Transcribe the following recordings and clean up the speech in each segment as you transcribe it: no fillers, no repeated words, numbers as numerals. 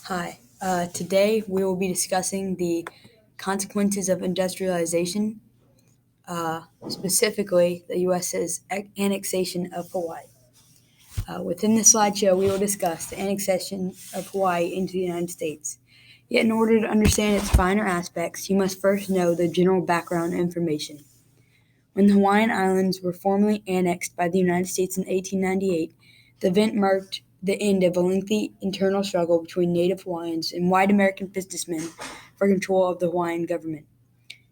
Hi. Today we will be discussing the consequences of industrialization, specifically the U.S.'s annexation of Hawaii. Within this slideshow, we will discuss the annexation of Hawaii into the United States. Yet, in order to understand its finer aspects, you must first know the general background information. When the Hawaiian Islands were formally annexed by the United States in 1898, the event marked the end of a lengthy internal struggle between native Hawaiians and white American businessmen for control of the Hawaiian government.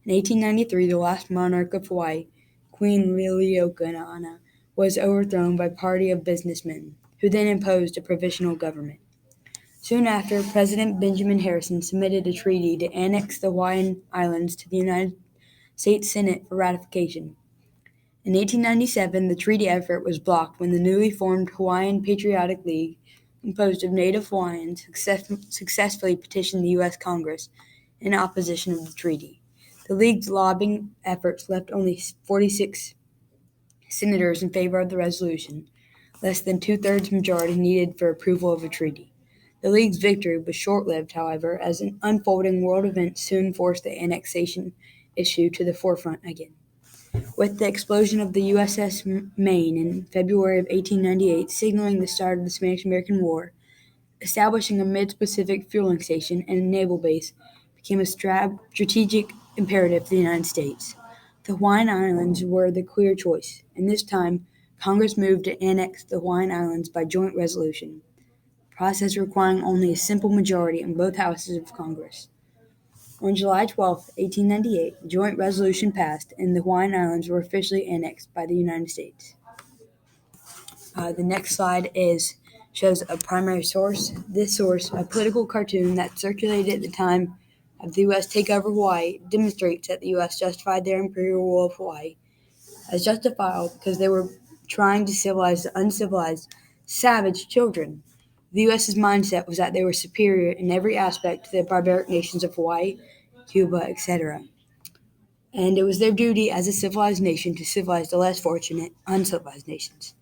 In 1893, the last monarch of Hawaii, Queen Liliuokalani, was overthrown by a party of businessmen, who then imposed a provisional government. Soon after, President Benjamin Harrison submitted a treaty to annex the Hawaiian Islands to the United States Senate for ratification. In 1897, the treaty effort was blocked when the newly formed Hawaiian Patriotic League, composed of native Hawaiians, successfully petitioned the U.S. Congress in opposition of the treaty. The League's lobbying efforts left only 46 senators in favor of the resolution, less than two-thirds majority needed for approval of a treaty. The League's victory was short-lived, however, as an unfolding world event soon forced the annexation issue to the forefront again. With the explosion of the USS Maine in February of 1898 signaling the start of the Spanish-American War, establishing a mid-Pacific fueling station and a naval base became a strategic imperative for the United States. The Hawaiian Islands were the clear choice, and this time Congress moved to annex the Hawaiian Islands by joint resolution, a process requiring only a simple majority in both houses of Congress. On July 12, 1898, the joint resolution passed, and the Hawaiian Islands were officially annexed by the United States. The next slide shows a primary source. This source, a political cartoon that circulated at the time of the U.S. takeover of Hawaii, demonstrates that the U.S. justified their imperial rule of Hawaii as justifiable because they were trying to civilize the uncivilized, savage children. The U.S.'s mindset was that they were superior in every aspect to the barbaric nations of Hawaii, Cuba, etc. And it was their duty as a civilized nation to civilize the less fortunate, uncivilized nations.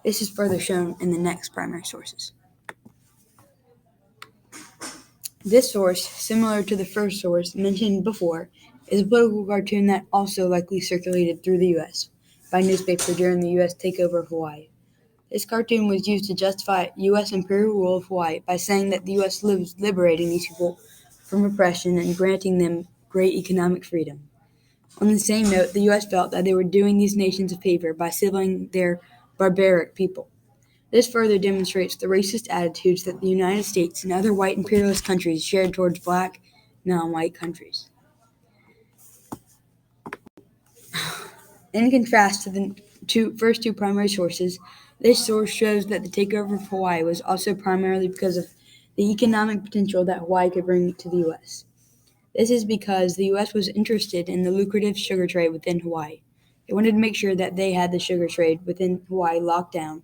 This is further shown in the next primary sources. This source, similar to the first source mentioned before, is a political cartoon that also likely circulated through the U.S. by newspaper during the U.S. takeover of Hawaii. This cartoon was used to justify U.S. imperial rule of Hawaii by saying that the U.S. was liberating these people from oppression and granting them great economic freedom. On the same note, the U.S. felt that they were doing these nations a favor by civiling their barbaric people. This further demonstrates the racist attitudes that the United States and other white imperialist countries shared towards black, non-white countries. In contrast to the first two primary sources, this source shows that the takeover of Hawaii was also primarily because of the economic potential that Hawaii could bring to the U.S. This is because the U.S. was interested in the lucrative sugar trade within Hawaii. They wanted to make sure that they had the sugar trade within Hawaii locked down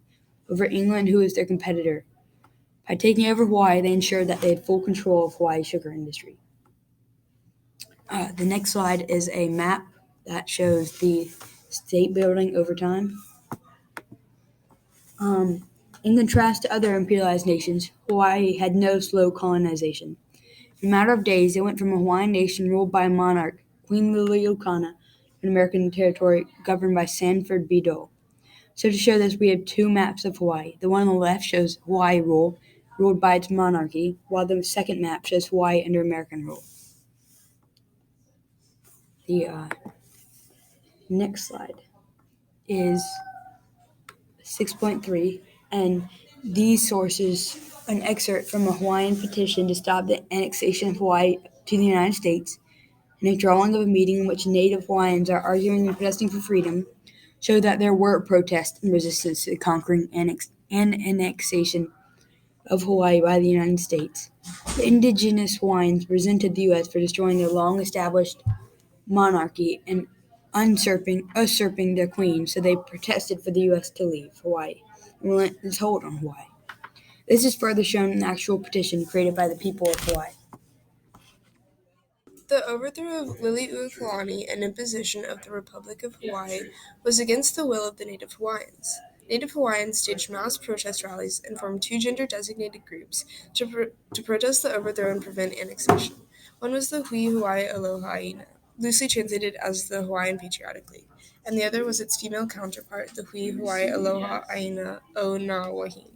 over England, who was their competitor. By taking over Hawaii, they ensured that they had full control of Hawaii's sugar industry. The next slide is a map that shows the state building over time. In contrast to other imperialized nations, Hawaii had no slow colonization. In a matter of days, it went from a Hawaiian nation ruled by a monarch, Queen Liliuokalani, to an American territory governed by Sanford B. Dole. So to show this, we have two maps of Hawaii. The one on the left shows Hawaii ruled by its monarchy, while the second map shows Hawaii under American rule. The next slide is 6.3, and these sources an excerpt from a Hawaiian petition to stop the annexation of Hawaii to the United States, and a drawing of a meeting in which native Hawaiians are arguing and protesting for freedom, show that there were protests and resistance to the conquering annexation of Hawaii by the United States. The indigenous Hawaiians resented the U.S. for destroying their long-established monarchy and usurping their queen, so they protested for the U.S. to leave Hawaii and relent its hold on Hawaii. This is further shown in the actual petition created by the people of Hawaii. The overthrow of Liliuokalani and imposition of the Republic of Hawaii was against the will of the native Hawaiians. Native Hawaiians staged mass protest rallies and formed two gender-designated groups to protest the overthrow and prevent annexation. One was the Hui Hawaii Aloha Aina, loosely translated as the Hawaiian Patriotic League, and the other was its female counterpart, the Hui Hawaii Aloha Aina o na Wahine.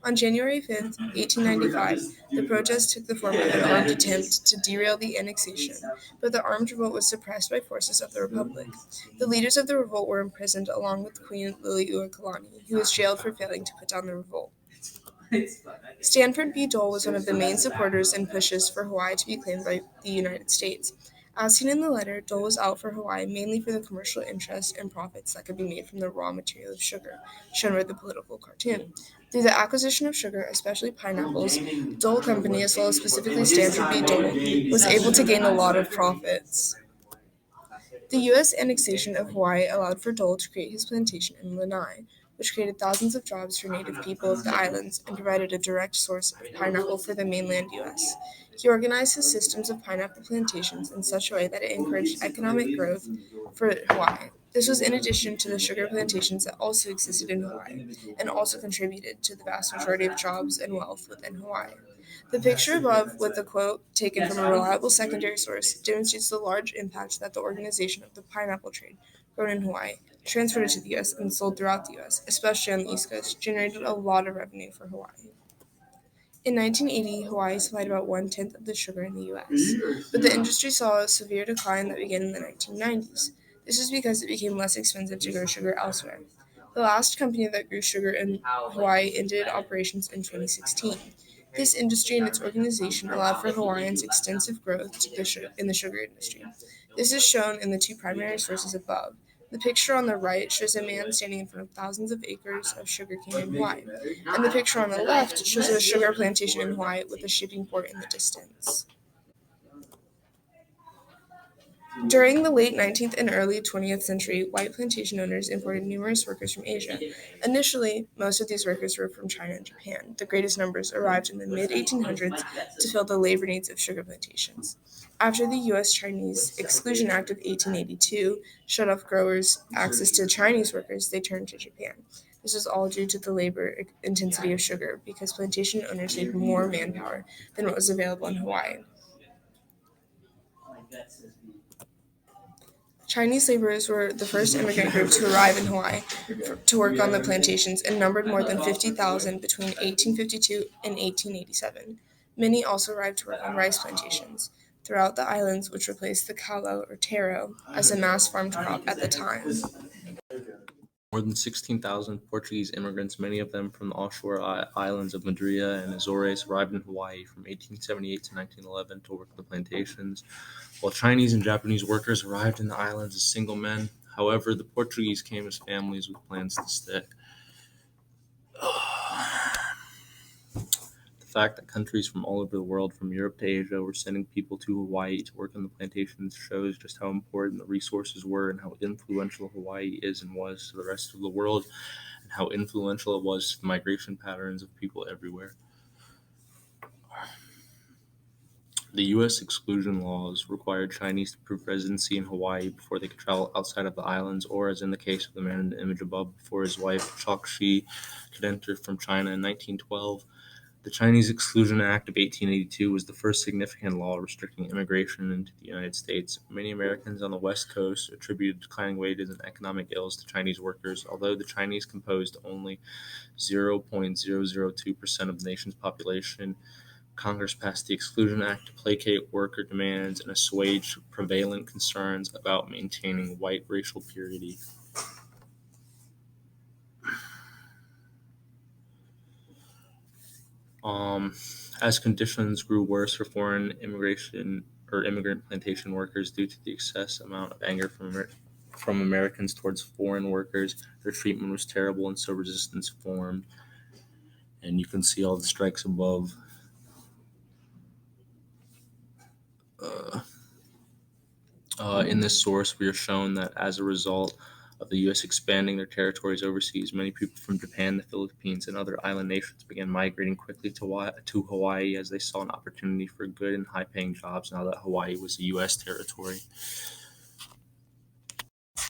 On January 5th, 1895, the protest took the form of an armed attempt to derail the annexation, but the armed revolt was suppressed by forces of the Republic. The leaders of the revolt were imprisoned along with Queen Liliuokalani, who was jailed for failing to put down the revolt. Stanford B. Dole was one of the main supporters and pushes for Hawaii to be claimed by the United States. As seen in the letter, Dole was out for Hawaii mainly for the commercial interest and profits that could be made from the raw material of sugar, shown by the political cartoon. Through the acquisition of sugar, especially pineapples, Dole Company, as well as specifically Stanford B. Dole, was able to gain a lot of profits. The U.S. annexation of Hawaii allowed for Dole to create his plantation in Lanai, which created thousands of jobs for native people of the islands and provided a direct source of pineapple for the mainland U.S. He organized his systems of pineapple plantations in such a way that it encouraged economic growth for Hawaii. This was in addition to the sugar plantations that also existed in Hawaii and also contributed to the vast majority of jobs and wealth within Hawaii. The picture above, with the quote taken from a reliable secondary source, demonstrates the large impact that the organization of the pineapple trade, grown in Hawaii, transported to the U.S. and sold throughout the U.S., especially on the East Coast, generated a lot of revenue for Hawaii. In 1980, Hawaii supplied about one-tenth of the sugar in the U.S., but the industry saw a severe decline that began in the 1990s. This is because it became less expensive to grow sugar elsewhere. The last company that grew sugar in Hawaii ended operations in 2016. This industry and its organization allowed for Hawaiians' extensive growth in the sugar industry. This is shown in the two primary sources above. The picture on the right shows a man standing in front of thousands of acres of sugarcane in Hawaii, and the picture on the left shows a sugar plantation in Hawaii with a shipping port in the distance. During the late 19th and early 20th century, white plantation owners imported numerous workers from Asia. Initially, most of these workers were from China and Japan. The greatest numbers arrived in the mid 1800s to fill the labor needs of sugar plantations. After the U.S. Chinese Exclusion Act of 1882 shut off growers' access to Chinese workers, they turned to Japan. This was all due to the labor intensity of sugar because plantation owners needed more manpower than what was available in Hawaii. Chinese laborers were the first immigrant group to arrive in Hawaii to work on the plantations and numbered more than 50,000 between 1852 and 1887. Many also arrived to work on rice plantations throughout the islands, which replaced the kalo or taro as a mass farmed crop at the time. More than 16,000 Portuguese immigrants, many of them from the offshore islands of Madeira and Azores, arrived in Hawaii from 1878 to 1911 to work the plantations, while Chinese and Japanese workers arrived in the islands as single men. However, the Portuguese came as families with plans to stay. The fact that countries from all over the world, from Europe to Asia, were sending people to Hawaii to work on the plantations shows just how important the resources were and how influential Hawaii is and was to the rest of the world, and how influential it was to the migration patterns of people everywhere. The U.S. exclusion laws required Chinese to prove residency in Hawaii before they could travel outside of the islands, or, as in the case of the man in the image above, before his wife, Chokshi, could enter from China in 1912. The Chinese Exclusion Act of 1882 was the first significant law restricting immigration into the United States. Many Americans on the West Coast attributed declining wages and economic ills to Chinese workers, although the Chinese composed only 0.002% of the nation's population. Congress passed the Exclusion Act to placate worker demands and assuage prevalent concerns about maintaining white racial purity. Um, as conditions grew worse for foreign immigration or immigrant plantation workers due to the excess amount of anger from Americans towards foreign workers, their treatment was terrible, and so resistance formed. And you can see all the strikes above. Uh, in this source, we are shown that as a result of the U.S. expanding their territories overseas, many people from Japan, the Philippines, and other island nations began migrating quickly to Hawaii as they saw an opportunity for good and high paying jobs now that Hawaii was a U.S. territory.